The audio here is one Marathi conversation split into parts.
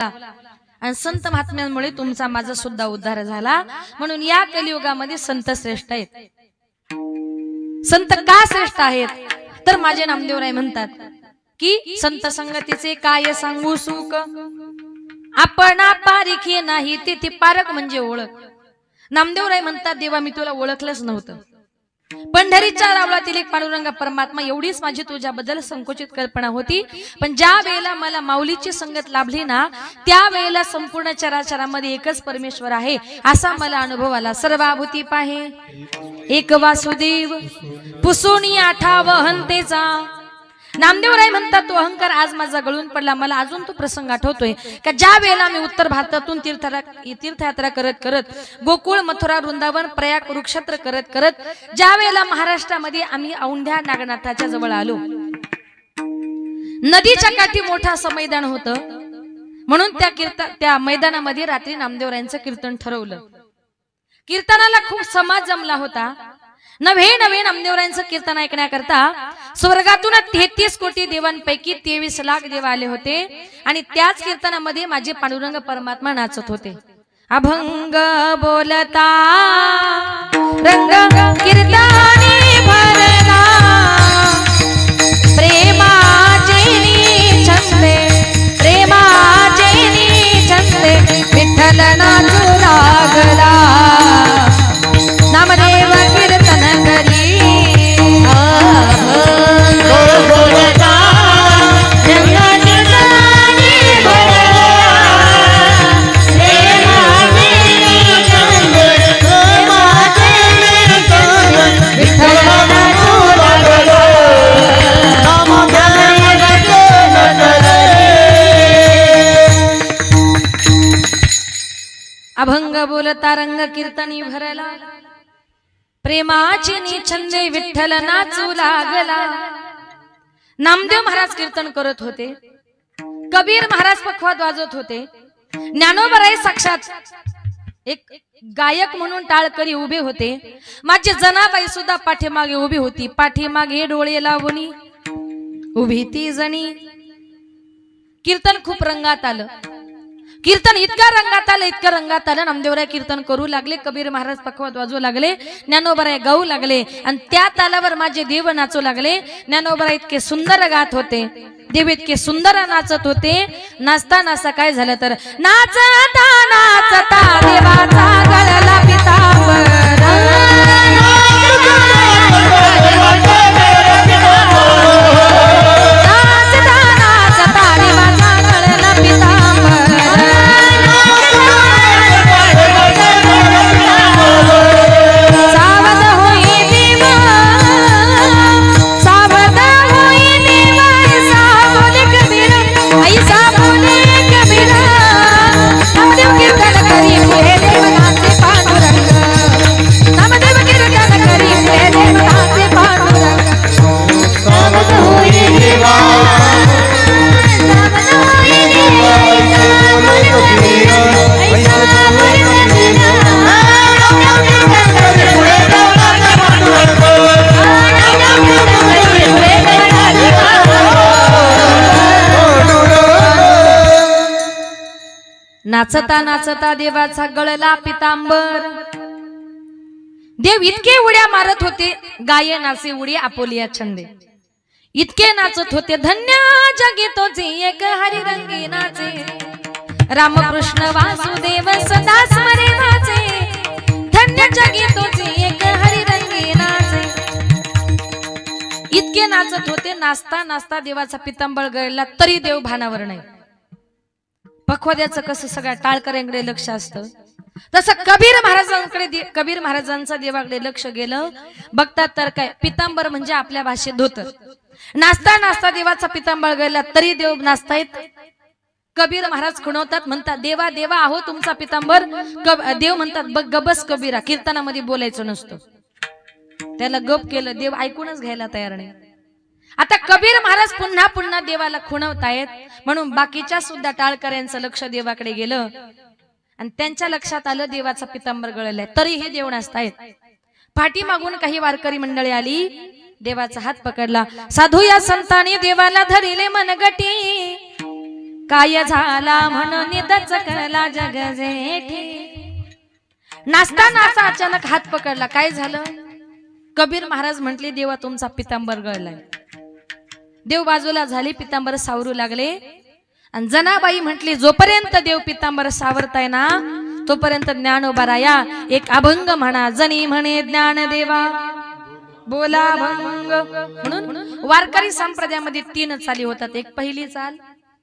आणि संत महात्म्यांमुळे तुमचा माझा सुद्धा उद्धार झाला। म्हणून या कलियुगामध्ये संत श्रेष्ठ आहेत। संत का श्रेष्ठ आहेत तर माझे नामदेवराय म्हणतात की संत संगतीचे काय सांगू सुख, आपण पारिखी नाही तिथे पारक म्हणजे ओळख। नामदेवराय म्हणतात देवा मी तुला ओळखलंच नव्हतं, पंढरीच्या रावळातील एक पांडुरंग परमात्मा एवढीच माझी तुझ्याबद्दल संकुचित कल्पना होती, पण ज्या वेळेला मला माऊलीची संगत लाभली ना त्या वेळेला संपूर्ण चराचरामध्ये एकच परमेश्वर आहे असा मला अनुभव आला। सर्वाभूती पाहे एक वासुदेव पुसोनी आठा वहंतेचा। नामदेवराय म्हणतात तो अहंकार आज माझा गळून पडला। मला अजून तो प्रसंग आठवतोय का ज्या वेळेला मी उत्तर भारतातून तीर्थयात्रा करत करत गोकुळ मथुरा वृंदावन प्रयाग कुरुक्षेत्र करत करत ज्या वेळेला महाराष्ट्रामध्ये आम्ही औंढ्या नागनाथाच्या जवळ आलो, नदीच्या काठी मोठं असं मैदान होतं, म्हणून त्या मैदानामध्ये रात्री नामदेवरायांचं कीर्तन ठरवलं। कीर्तनाला खूप समाज जमला होता। नवे नामदेवरायांचं कीर्तन ऐकण्याकरता स्वर्गातून 33 कोटी देवांपैकी 23 लाख देव आले होते आणि त्याच कीर्तनामध्ये माझे पांडुरंग परमात्मा नाचत होते। अभंग बोलता रंग कीर्तनी भरला, प्रेमाचे छंदे प्रेमाचे छंदे विठ्ठल नाचू लागला। नामदेव कीर्तन करी अभंग बोलता रंग कीर्तनी भरला, प्रेमाची छंदे विठ्ठल नाचू लागला। नामदेव महाराज कीर्तन करत होते, कबीर महाराज पखवाद वाजवत होते, ज्ञानोबराय साक्षात एक गायक म्हणून टाळकरी उभे होते, माझी जनाबाई सुद्धा पाठीमागे उभी होती। पाठीमागे डोळे लावून उभी ती जणी। कीर्तन खूप रंगात आलं, कीर्तन इतका रंगात आलं नामदेवराय कीर्तन करू लागले, कबीर महाराज पखवाद वाजवू लागले, ज्ञानोबराय गाऊ लागले आणि त्या तालावर माझे देव नाचू लागले। ज्ञानोबराय इतके सुंदर गात होते, देव इतके सुंदर नाचत होते। नाचता नाचता काय झालं तर नाचता नाचता देवाचा गळला पितांबर, नाचता नाचता देवाचा गळला पितांबर। देव इतके उड्या मारत होते, गाये नाचे उडी आपोलिया छंदे, इतके नाचत होते। धन्य जगी तोचे एक हरिरंगी नाचे, रामकृष्ण वासुदेव सदा स्मरे वाचे। धन्य जगी तोचे एक हरिरंगी नाचे, इतके नाचत होते। नाचता नाचता देवाचा पितांबर गळला तरी देव भानावर नाही। पखवाद्याचं कसं सगळ्या टाळकऱ्यांकडे लक्ष असतं, तसं कबीर महाराजांचा देवाकडे लक्ष गेलं। बघतात तर काय पितांबर म्हणजे आपल्या भाषेत धोतर। नाचता नाचता देवाचा पितांबर गळला तरी देव नाचतायत। कबीर महाराज खुणवतात, म्हणतात देवा देवा आहो तुमचा पितांबर। देव म्हणतात बघ गबस कबीरा, कीर्तनामध्ये बोलायचं नसतं। त्याला गप केलं, देव ऐकूनच घ्यायला तयार नाही। आता कबीर महाराज पुन्हा पुन्हा देवाला खुणवतायत, म्हणून बाकीच्या सुद्धा टाळकऱ्यांचं लक्ष देवाकडे गेलं आणि त्यांच्या लक्षात आलं देवाचा पितांबर गळलाय तरी हे देव नाचतायत। पाठीमागून काही वारकरी मंडळी आली, देवाचा हात पकडला। साधू या संतांनी देवाला धरिले मनगटी, काय झाला म्हणून दचकला जग जेठी. नाचताना असा अचानक हात पकडला. काय झालं? कबीर महाराज म्हटले देवा तुमचा पितांबर गळलाय. देव बाजूला झाले, पितांबर सावरू लागले. आणि जनाबाई म्हटली जोपर्यंत देव पितांबर सावरताय ना तोपर्यंत ज्ञानोबाराया एक अभंग म्हणा. जनी म्हणे ज्ञानदेवा बोला भंग. म्हणून वारकरी संप्रदायामध्ये 3 चाली होतात. एक पहिली चाल,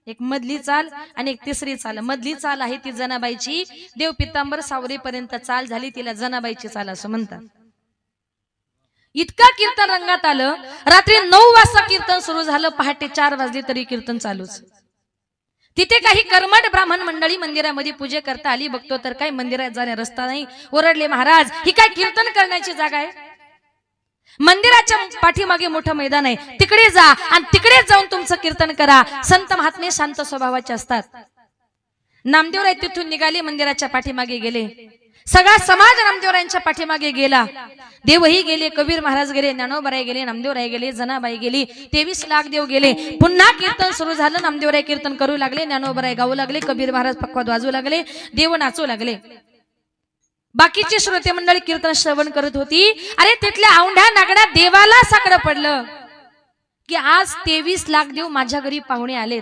एक मधली चाल आणि एक तिसरी चाल. मधली चाल आहे ती जनाबाईची. देव पितांबर सावरेपर्यंत चाल झाली तिला जनाबाईची चाल असं म्हणतात. इतका कीर्तन रंगात आलं. रात्री 9 वाजता कीर्तन सुरू झालं. पहाटे 4 वाजले तरी कीर्तन चालूच. तिथे काही कर्मठ ब्राह्मण मंडळी मंदिरामध्ये पूजे करता आली. बघतो तर काय मंदिरात जाण्या रस्ता नाही. ओरडले महाराज ही काय कीर्तन करण्याची जागा आहे? मंदिराच्या पाठीमागे मोठं मैदान आहे, तिकडे जा आणि तिकडे जाऊन तुमचं कीर्तन करा. संत महात्मे शांत स्वभावाचे असतात. नामदेवराय तिथून निघाले, मंदिराच्या पाठीमागे गेले. सगळा समाज नामदेवरायांच्या पाठीमागे गेला. देवही गेले, कबीर महाराज गेले, ज्ञानोबाराय गेले, नामदेवराय गेले, जनाबाई गेली, 23 लाख देव गेले. पुन्हा कीर्तन सुरू झालं. नामदेवराय कीर्तन करू लागले, ज्ञानोबाराय गाऊ लागले, कबीर महाराज पक्वाद वाजवू लागले, देव नाचू लागले. बाकीचे श्रोते मंडळी कीर्तन श्रवण करत होती. अरे तिथल्या औंढ्या नागडा देवाला साकडं पडलं की आज 23 लाख देव माझ्या घरी पाहुणे आलेत.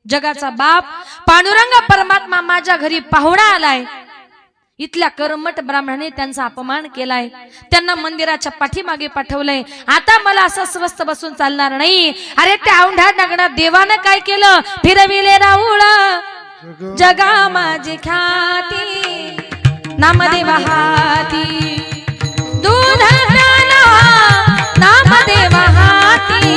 जगाचा बाप पांडुरंग परमात्मा माझ्या घरी पाहुणा आलाय. इथल्या कर्मठ ब्राह्मणाने त्यांचा अपमान केलाय, त्यांना मंदिराच्या पाठीमागे पाठवलंय. आता मला असं स्वस्थ बसून चालणार नाही. अरे त्या औंढ्या नागडा देवानं काय केलं? फिरविले राऊळ जगा माझी ख्याती, नामदेव हाती दूध नामदेव हाती.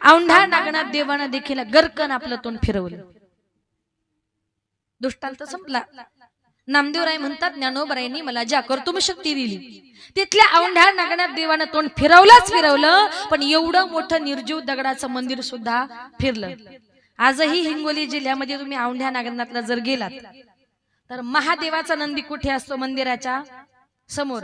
औंढा नागनाथ देवानं देखील गरकन आपलं तोंड फिरवलं. दुष्टांत संपला. नामदेवराय म्हणतात ज्ञानोबारायांनी मला ज्या कर्तुम शक्ती दिली. तिथल्या औंढ्या नागनाथ देवानं तोंड फिरवलं, पण एवढं मोठं निर्जीव दगडाचं मंदिर सुद्धा फिरलं. आजही हिंगोली जिल्ह्यामध्ये तुम्ही औंढ्या नागनाथला जर गेलात तर महादेवाचा नंदी कुठे असतो? मंदिराच्या समोर.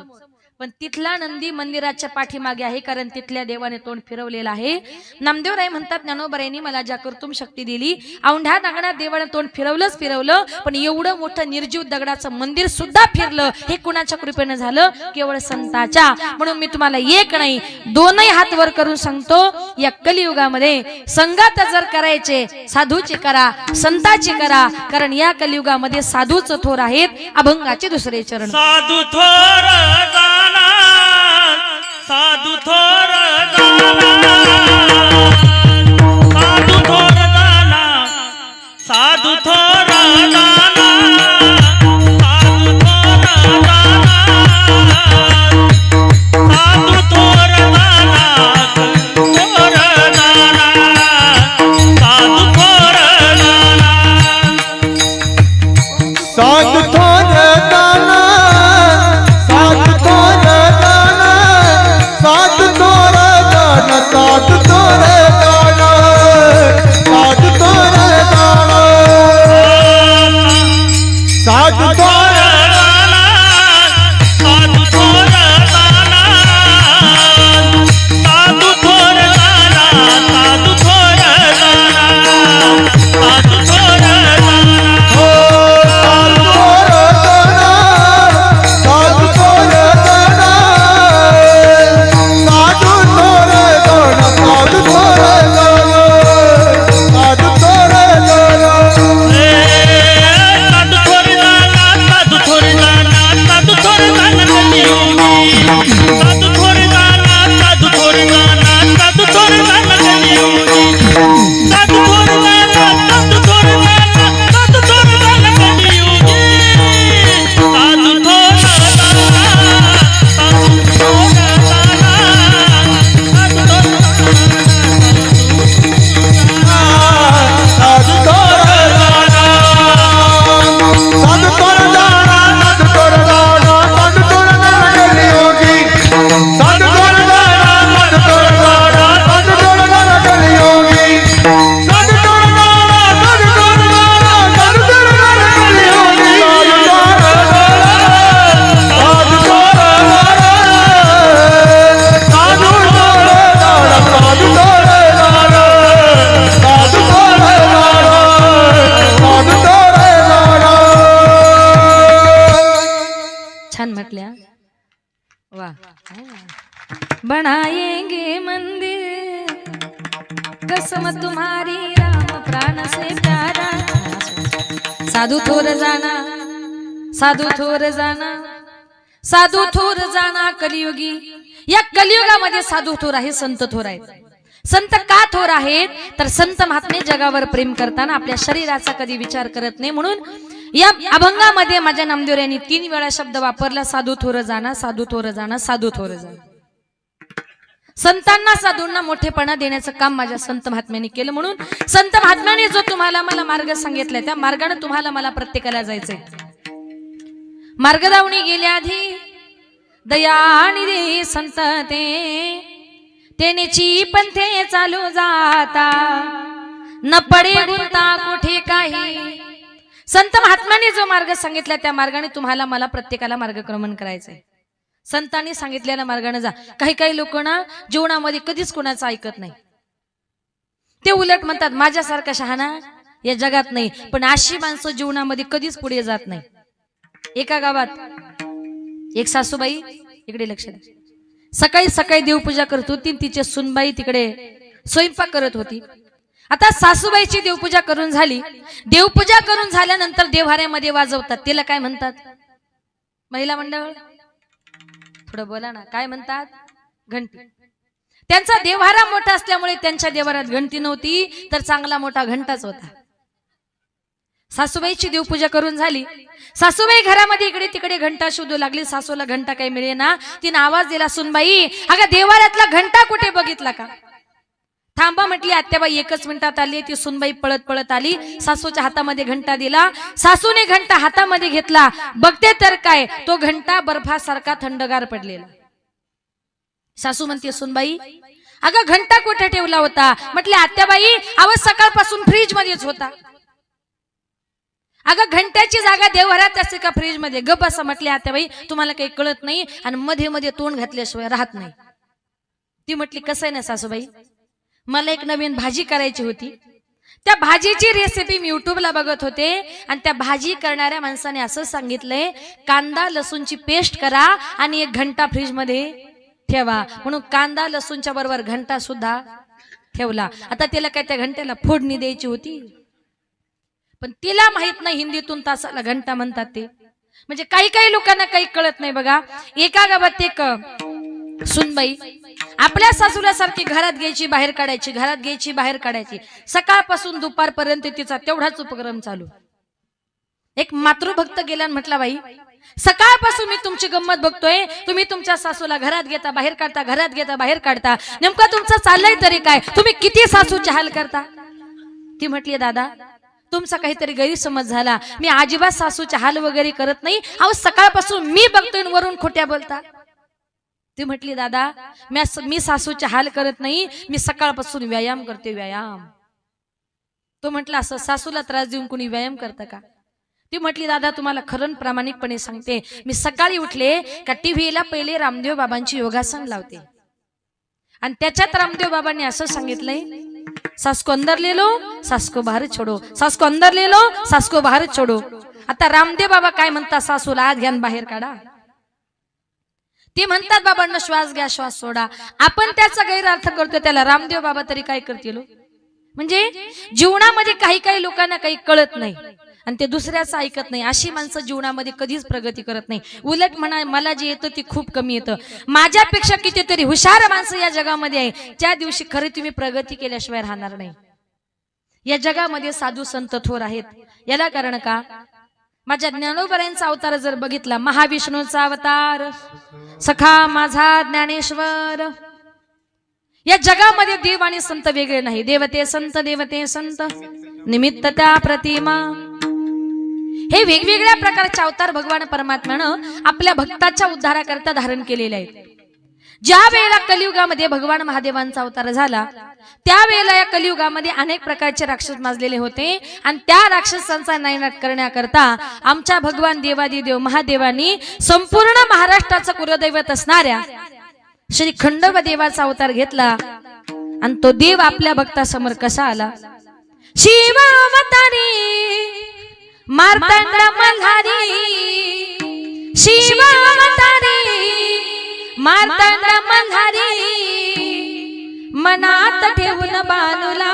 पण तिथला नंदी मंदिराच्या पाठीमागे आहे, कारण तिथल्या देवाने तोंड फिरवलेलं आहे. नामदेवराय म्हणतात ज्ञानोबारायांनी मला ज्या कर्तुम शक्ती दिली. औंढ्या नागनाथ देवाने तोंड फिरवलं, पण एवढं मोठं निर्जीव दगडाचं मंदिर सुद्धा फिरलं. हे कुणाच्या कृपेने झालं? केवळ संताच्या. म्हणून मी तुम्हाला एक नाही 2 हात वर करून सांगतो, या कलियुगामध्ये संगात जर करायचे साधूची करा, संताची करा, कारण या कलियुगामध्ये साधूच थोर आहेत. अभंगाचे 2रे चरण. साधू थोर साधू थोर साधू थोर दाना, साधू थोर दाना, साधू थोर दाना, साधू थोर दाना, थोर दाना, साधू थोर दाना, साधू थोर दाना, साधू थोर दाना, साधू थोर दाना, साधू थोर कसम तुम्हारी राम प्राण से प्यारा। साधु थोर जाना, साधु थोर जाना, साधू थोर जाना कलियुगी। या कलियुगामध्ये साधू थोर आहे, संत थोर आहेत। संत का थोर आहेत तर संत महात्मे जगावर प्रेम करताना आपल्या शरीराचा कधी विचार करत नाही। म्हणून या अभंगामध्ये माझ्या नामदेव यांनी 3 वेळा शब्द वापरला, साधू थोर जाना, साधू थोर जाना, साधू थोर जाना। संतांना साधूंना मोठेपणा देण्याचं काम माझ्या संत महात्म्यांनी केलं। म्हणून संत महात्म्याने जो तुम्हाला मला मार्ग सांगितलाय त्या मार्गाने तुम्हाला मला प्रत्येकाला जायचंय। मार्ग दावणी गेल्या आधी दयानी दे संत तेनेची पंथे चालू जाता, न पडे गुंता कुठे काही। संत महात्म्याने जो मार्ग सांगितला त्या मार्गाने तुम्हाला मला प्रत्येकाला मार्गक्रमण करायचंय। संतांनी सांगितलेल्या मार्गाने जा। काही काही लोक ना जीवनामध्ये कधीच कोणाचं ऐकत नाही, ते उलट म्हणतात माझ्यासारखा शहाणा या जगात नाही। पण अशी माणसं जीवनामध्ये कधीच पुढे जात नाही। एका गावात एक सासूबाई, इकडे लक्ष द्या, सकाळी सकाळी देवपूजा करत होती, तिचे सुनबाई तिकडे स्वयंपाक करत होती। आता सासूबाईची देवपूजा करून झाली, देवपूजा करून झाल्यानंतर देव्हाऱ्यामध्ये वाजवतात, त्याला काय म्हणतात? महिला मंडळ थोडं बोला ना, काय म्हणतात? घंटी। त्यांचा देव्हारा मोठा असल्यामुळे त्यांच्या देव्हाऱ्यात घंटी नव्हती तर चांगला मोठा घंटाच होता। सासूबाईची देवपूजा करून झाली, सासूबाई घरामध्ये इकडे तिकडे घंटा शोधू लागली। सासूला घंटा काही मिळेना, तिने आवाज दिला, सुनबाई अगं देव्हाऱ्यातला घंटा कुठे बघितला का? थांबा म्हटली आत्याबाई, 1 मिनिटात आली। ती सुनबाई पळत पळत आली, सासूच्या हातामध्ये घंटा दिला। सासूने घंटा हातामध्ये घेतला, बघते तर काय तो घंटा बर्फासारखा थंडगार पडलेला। सासू म्हणते सुनबाई अगं घंटा कुठे ठेवला होता? म्हटले आत्याबाई आवाज सकाळपासून फ्रीज मध्येच होता। अगं घंट्याची जागा देवघरात असते का फ्रीज मध्ये? गप असं म्हटले आत्याबाई, तुम्हाला काही कळत नाही आणि मध्ये मध्ये तोंड घातल्याशिवाय राहत नाही। ती म्हटली कसं आहे ना सासूबाई, मला एक नवीन भाजी करायची होती, त्या भाजीची रेसिपी मी युट्यूबला बघत होते आणि त्या भाजी करणाऱ्या माणसाने असं सांगितलंय कांदा लसूणची पेस्ट करा आणि 1 घंटा फ्रीज मध्ये ठेवा। म्हणून कांदा लसूणच्या बरोबर घंटा सुद्धा ठेवला। आता तिला काय त्या घंट्याला फोडणी द्यायची होती, पण तिला माहित नाही हिंदीतून तासाला घंटा म्हणतात ते। म्हणजे काही काही लोकांना काही कळत नाही बघा। एका गावात एक सुनबाई आपल्या सासूला सारखी घरात घ्यायची बाहेर काढायची, घरात घ्यायची बाहेर काढायची, सकाळपासून दुपारपर्यंत तिचा तेवढाच उपक्रम चालू। एक मातृभक्त गेला आणि म्हटला बाई सकाळपासून मी तुमची गंमत बघतोय, तुम्ही तुमच्या सासूला घरात घेता बाहेर काढता, घरात घेता बाहेर काढता, नेमका तुमचं चाललंय तरी काय? तुम्ही किती सासूचे हाल करता? ती म्हटली दादा तुमचा काहीतरी गैरसमज झाला, मी अजिबात सासूचे हाल वगैरे करत नाही, अहो सकाळपासून मी बघतोय वरून खोट्या बोलता। ती म्हटली दादा मी सासूचे हाल करत नाही, मी सकाळपासून व्यायाम करते व्यायाम। तो म्हटला असं सासूला त्रास देऊन कोणी व्यायाम करतं का? ती म्हटली दादा तुम्हाला खरं प्रामाणिकपणे सांगते, मी सकाळी उठले का टीव्हीला पहिले रामदेव बाबांची योगासन लावते आणि त्याच्यात रामदेव बाबांनी असं सांगितलंय सास को अंदर ले लो सास को बाहर छोड़ो, सास को अंदर ले लो सास को बाहर छोड़ो। आता रामदेव बाबा काय म्हणतात? सासूला आत घ्या बाहेर काढा। ते म्हणतात बाबांना श्वास घ्या श्वास सोडा। आपण त्याचा गैरअर्थ करतो, त्याला रामदेव बाबा तरी काय करतील? म्हणजे जीवनामध्ये काही काही लोकांना काही कळत नाही आणि ते दुसऱ्याचं ऐकत नाही। अशी माणसं जीवनामध्ये कधीच प्रगती करत नाही। उलट म्हणा मला जे येतं ते खूप कमी येतं, माझ्यापेक्षा कितीतरी हुशार माणसं या जगामध्ये आहे, त्या दिवशी खरी तुम्ही प्रगती केल्याशिवाय राहणार नाही। या जगामध्ये साधू संत थोर आहेत, याला कारण का? माझ्या ज्ञानोबरायांचा अवतार जर बघितला, महाविष्णूचा अवतार सखा माझा ज्ञानेश्वर। या जगामध्ये देव आणि संत वेगळे नाही, देवते संत निमित्त त्या प्रतिमा, हे वेगवेगळ्या प्रकारचे अवतार भगवान परमात्म्यानं आपल्या भक्ताच्या उद्धाराकरता धारण केलेले आहेत। ज्या वेळेला कलियुगामध्ये भगवान महादेवांचा अवतार झाला त्यावेळेला या कलियुगामध्ये अनेक प्रकारचे राक्षस माजलेले होते आणि त्या राक्षसांचा नायनाट करण्याकरता आमच्या भगवान देवादिदेव महादेवांनी संपूर्ण महाराष्ट्राचं कुलदैवत असणाऱ्या श्री खंडोबा देवाचा अवतार घेतला आणि तो देव आपल्या भक्तासमोर कसा आला? शिवावतारी मार्तंड मल्हारी, शिवावतारी मार्तंड मल्हारी, मनात ठेवून बाणूला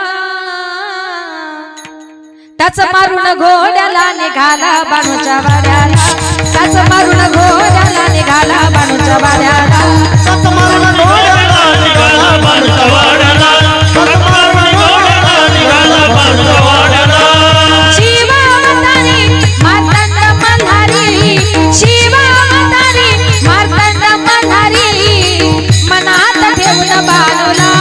त्याच मारून घोड्याला निघाला बाणूच्या वाड्याला त्याच मारून घोड्याला निघाला बाणूच्या वाड्याला सतमारून घोड्याला निघाला बाणूच्या वाड्याला सतमारून घोड्याला निघाला बाणूच्या वाड्याला शिवावतारी मार्तंड मल्हारी शिवावतारी मार्तंड मल्हारी मनात ठेवून बाणूला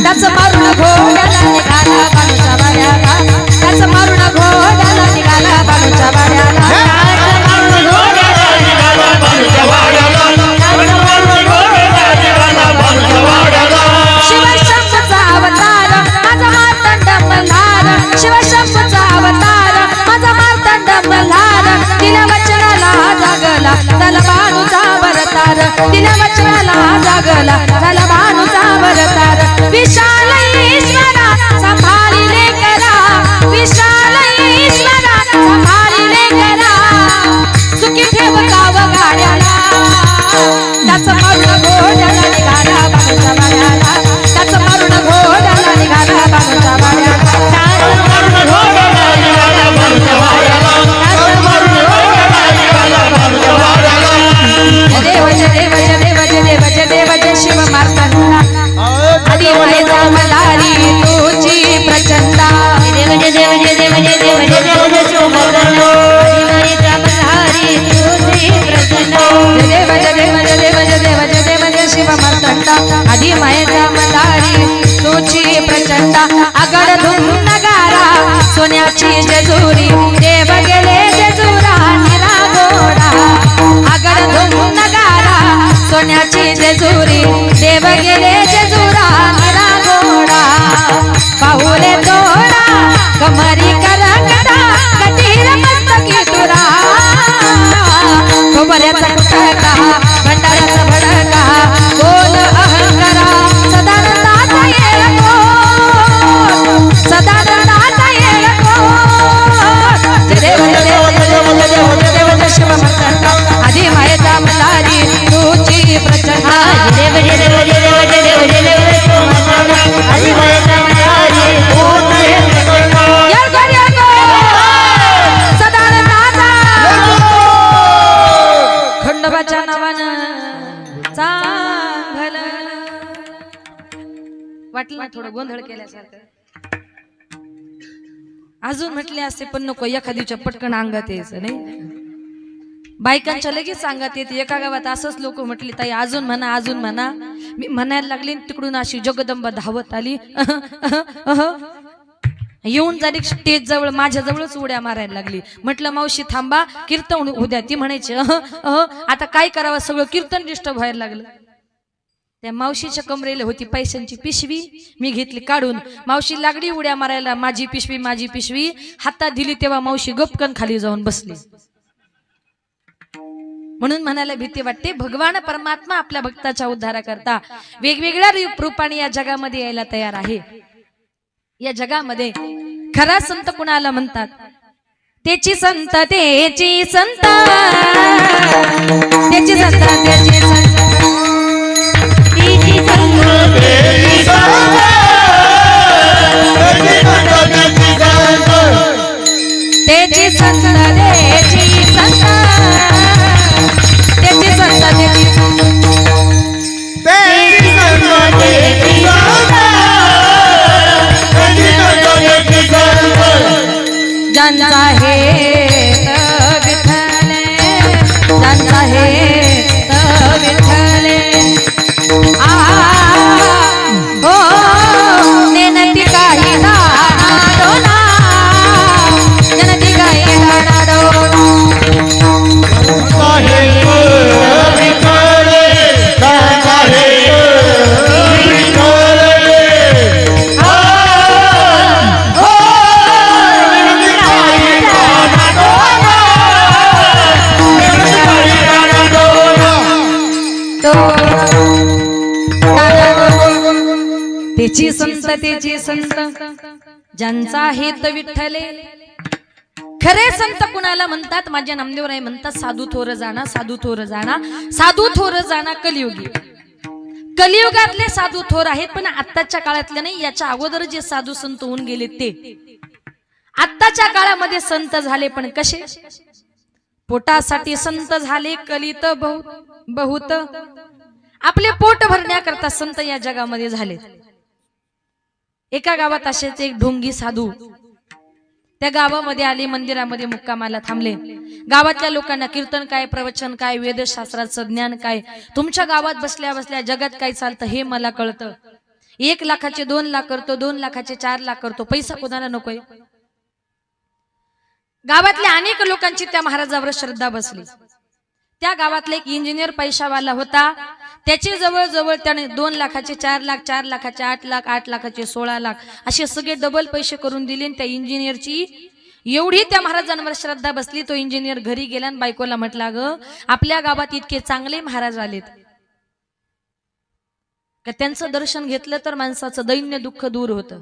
त्याच मारून घोड्याला निघाला बाणूच्या वाड्याला त्याच मारून घोड्याला निघाला बाणूच्या वाड्याला शिवशंभूचा अवतार माझा मार्तंड मल्हार शिवशंभूचा अवतार माझा मार्तंड मल्हार तिला वचनाला जागला त्याला बाणूचा वरतार तिला वचनाला जागला त्याला बाणूचा वरतार विशाल ईश्वरा संभाळिले करा विशाल ईश्वरा संभाळिले करा सुखी ठेव गाव गाड्याला त्याच मारून घोड्याला निघाला बाणूच्या वाड्याला त्याच मारून घोड्याला निघाला बाणूच्या वाड्याला देव जय देव जय देव जय देव जय देव जय शिव मार्तंडा आदि मायेचा मल्हारी तुझी प्रचंडा देव जय देव जय देव जय देव जय देव जय शिव मार्तंडा आदि मायेचा मल्हारी तुझी प्रचंडा देव जय देव जय देव जय देव जय देव जय शिव मार्तंडा आदि मायेचा मल्हारी तुझी प्रचंडा आगड धुम नगारा सोन्याची जेजुरी देव गेले जेजुरा निरा गोडा आगड धुम नगारा सोन्याची जेजुरी देव गेले जेजुरा निरा गोडा पाहुले तोडा कमरी करा करा कटीर मस्तकी तुरा खोबऱ्याचा कुटका भंडाऱ्याचा भडका बोल अहंकारा सदानंदाचा येळको सदानंदाचा येळको देव देव देव देव देव देव शिव मार्तंडा आदि मायेचा मल्हारी तुझी प्रचंडा देव देव देव देव देव देव शिव मार्तंडा आदि मायेचा मल्हारी तुझी प्रचंडा येळको सदानंदाचा खंडोबाच्या नावानं चांगलं वाटलं ना थोडं गोंधळ केल्यासारखं अजून म्हटले असते पण नको एखादीच्या पटकन अंगात यायचं नाही बायकांच्या लगेच अंगात येते एका गावात असंच लोक म्हटली ताई अजून म्हणा मी म्हणायला लागली तिकडून अशी जगदंबा धावत आली येऊन झाली स्टेज जवळ माझ्या जवळच उड्या मारायला लागली म्हटलं मावशी थांबा कीर्तन उद्या ती म्हणायची आता काय करावं सगळं कीर्तन डिस्टर्ब व्हायला लागलं त्या मावशीच्या कमरेला होती पैशांची पिशवी मी घेतली काढून मावशी लागली उड्या मारायला माझी पिशवी हातात दिली तेव्हा मावशी गपकन खाली जाऊन बसली म्हणून म्हणायला भीती वाटते भगवान परमात्मा आपल्या भक्ताच्या उद्धाराकरता वेगवेगळ्या रूपाने या जगामध्ये यायला तयार आहे या जगामध्ये खरा संत कुणाला म्हणतात त्याची संत त्याची संत त्याची संत त्याची संत त्याची संत त्याची संत त्याची संत त्याची ज्यांचा हे विठ्ठले ज्यांचा हे विठ्ठले हो नेनती काही दाडोना नेनती काही दाडोना त्याची संत त्याची संत ज्यांचा हेत विठ्ठले खरे संत कुणाला म्हणतात माझ्या नामदेवराय म्हणतात साधू थोर जाणा साधू थोर जाणा साधू थोर जाणा कलियुगी कलियुगातले साधू थोर आहेत, पण आत्ताच्या काळातले नाही. याच्या अगोदर जे साधू संत होऊन गेले ते आत्ताच्या काळामध्ये संत झाले, पण कसे? पोटासाठी संत झाले. कलित बहुत आपले पोट भरण्याकरता संत या जगामध्ये झाले. एका गावात असेच एक ढोंगी साधू त्या गावामध्ये आले, मंदिरामध्ये मुक्कामाला थांबले. गावातल्या लोकांना कीर्तन काय, प्रवचन काय, वेदशास्त्राचं ज्ञान काय, तुमच्या गावात बसल्या बसल्या जगात काय चालतं हे मला कळतं. 1 लाखाचे 2 लाख करतो, 2 लाखाचे 4 लाख करतो, पैसा कोणाला नकोय? गावातल्या अनेक लोकांची त्या महाराजावर श्रद्धा बसली. त्या गावातला एक इंजिनियर पैशावाला होता. त्याचे जवळ त्याने 2 लाखाचे 4 लाख, 4 लाखाचे 8 लाख, 8 लाखाचे 16 लाख असे सगळे डबल पैसे करून दिले. त्या इंजिनियरची एवढी त्या महाराजांवर श्रद्धा बसली. तो इंजिनियर घरी गेला आणि बायकोला म्हटला, ग आपल्या गावात इतके चांगले महाराज आलेत का त्यांचं दर्शन घेतलं तर माणसाचं दैन्य दुःख दूर होतं.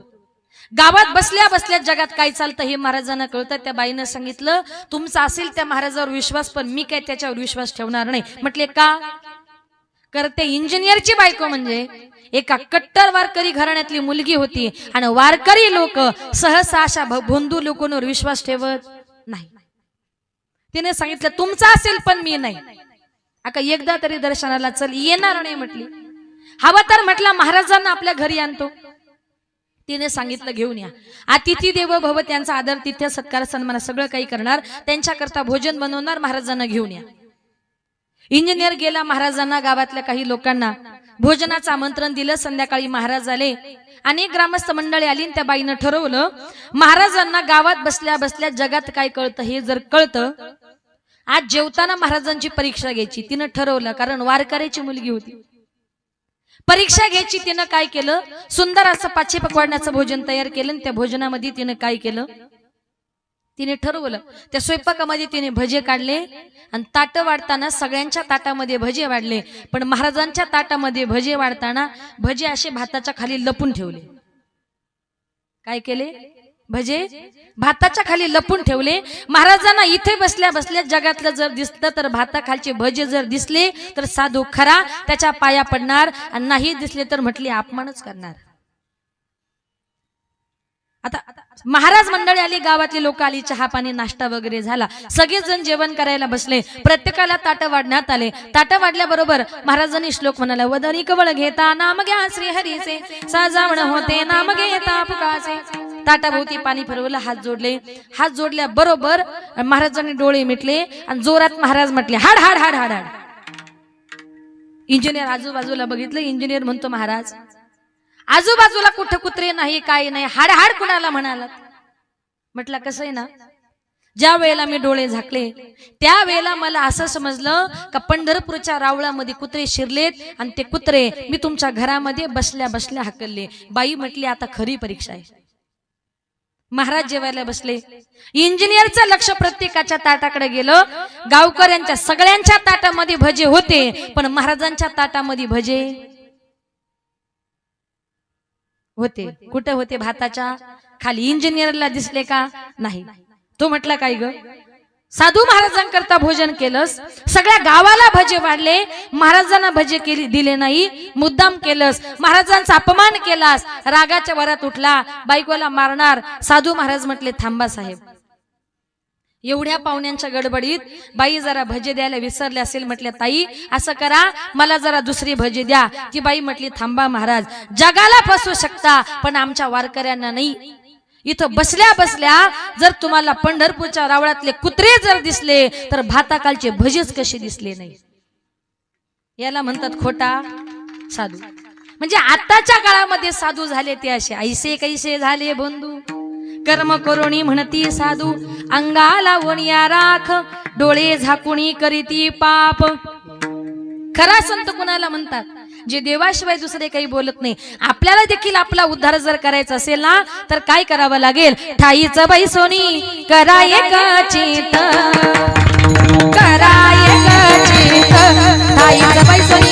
गावात बसल्या बसल्या जगात काय चालतं हे महाराजांना कळतं. त्या बाईनं सांगितलं, तुमचा असेल त्या महाराजावर विश्वास, पण मी काय त्याच्यावर विश्वास ठेवणार नाही. म्हटले का? कारण त्या इंजिनियरची बायको म्हणजे एका कट्टर वारकरी घराण्यातली मुलगी होती आणि वारकरी लोक सहसा अशा भोंदू लोकांवर विश्वास ठेवत नाही. तिने सांगितलं, तुमचा असेल पण मी नाही. आता एकदा तरी दर्शनाला चल. येणार नाही म्हटली. हवा तर म्हटला महाराजांना आपल्या घरी आणतो. तिने सांगितलं, घेऊन या. अतिथी देव भव, त्यांचा आदर तिथ्य सत्कार सन्मान सगळं काही करणार, त्यांच्याकरता भोजन बनवणार, महाराजांना घेऊन या. इंजिनियर गेला. महाराजांना गावातल्या काही लोकांना भोजनाचं आमंत्रण दिलं. संध्याकाळी महाराज आले. अनेक ग्रामस्थ मंडळी आली. त्या बाईनं ठरवलं, महाराजांना गावात बसल्या बसल्या जगात काय कळतं हे जर कळतं, आज जेवताना महाराजांची परीक्षा घ्यायची. तिनं ठरवलं, कारण वारकऱ्याची मुलगी होती. परीक्षा घ्यायची. तिनं काय केलं, सुंदर असं 5 पकवाडण्याचं भोजन तयार केलं. त्या भोजनामध्ये तिनं काय केलं, तिने ठरवलं, त्या स्वयंपाकामध्ये तिने भजे काढले आणि ताटं वाढताना सगळ्यांच्या ताटामध्ये भजे वाढले, पण महाराजांच्या ताटामध्ये भजे वाढताना भजे असे भाताच्या खाली लपून ठेवले. काय केले? भजे भाताच्या खाली लपून ठेवले. महाराजांना इथे बसल्या बसल्या जगातलं जर दिसलं तर भाताखालचे भजे जर दिसले तर साधू खरा त्याच्या पाया पडणार, आणि नाही दिसले तर म्हटले अपमानच करणार. आता महाराज मंडळी आली, गावातले लोक आली, चहा पाणी नाश्ता वगैरे झाला. सगळेजण जेवण करायला बसले. प्रत्येकाला ताटं वाढण्यात आले. ताटं वाढल्याबरोबर महाराजांनी श्लोक म्हणाला, वदनी कवळ घेता नाम घ्या श्री हरीचे, सजावण होते नाम घेता पुकाचे. ताटाभोवती पाणी फिरवलं, हात जोडले. हात जोडल्या बरोबर महाराजांनी डोळे मिटले आणि जोरात महाराज म्हटले, हाड हाड हाड हाड हाड. इंजिनियर आजूबाजूला बघितलं. इंजिनियर म्हणतो, महाराज आजूबाजूला कुठं कुत्रे नाही, काही नाही, हाड हाड कुणाला म्हणाला? म्हटलं, कसं आहे ना, ज्या वेळेला मी डोळे झाकले त्या वेळेला मला असं समजलं का पंढरपूरच्या रावळामध्ये कुत्रे शिरलेत आणि ते कुत्रे मी तुमच्या घरामध्ये बसल्या बसल्या हाकलले. बाई म्हटली, आता खरी परीक्षा आहे. महाराज जेवायला बसले. इंजिनियरचं लक्ष प्रत्येकाच्या ताटाकडे गेलं. गावकऱ्यांच्या सगळ्यांच्या ताटामध्ये भजे होते, पण महाराजांच्या ताटामध्ये भजे होते. कुठे होते? भाताच्या खाली. इंजिनियरला दिसले का? नाही. तो म्हटला, काय ग, साधू महाराजांकरता भोजन केलंस, सगळ्या गावाला भजे वाढले, महाराजांना भजे दिले नाही, मुद्दाम केलंस, महाराजांचा अपमान केलास, रागाच्या वरात उठला, बायकोला मारणार. साधू महाराज म्हटले, थांबा साहेब. एवढ्या पाहुण्यांच्या गडबडीत बाई जरा भजे द्यायला विसरले असेल. म्हटल्या, ताई असं करा, मला जरा दुसरी भजे द्या. ती बाई म्हटली, थांबा महाराज, जगाला फसवू शकता पण आमच्या वारकऱ्यांना नाही. इथं बसल्या बसल्या जर तुम्हाला पंढरपूरच्या रावळातले कुत्रे जर दिसले तर भाताकालचे भजेच कसे दिसले नाही? याला म्हणतात खोटा साधू. म्हणजे आताच्या काळामध्ये साधू झाले ते असे. ऐसे कैसे झाले बंधू, कर्म करुणी म्हणती साधू, अंगाला वणिया राख, डोळे झाकुणी करीती पाप. खरा संत कुणाला म्हणतात? जे देवाशिवाय दुसरे काही बोलत नाही. आपल्याला देखील आपला उद्धार जर करायचा असेल ना तर काय करावं लागेल? ठाईच बाई सोनी कराय चित, कराय चित, ठाईच बाई सोनी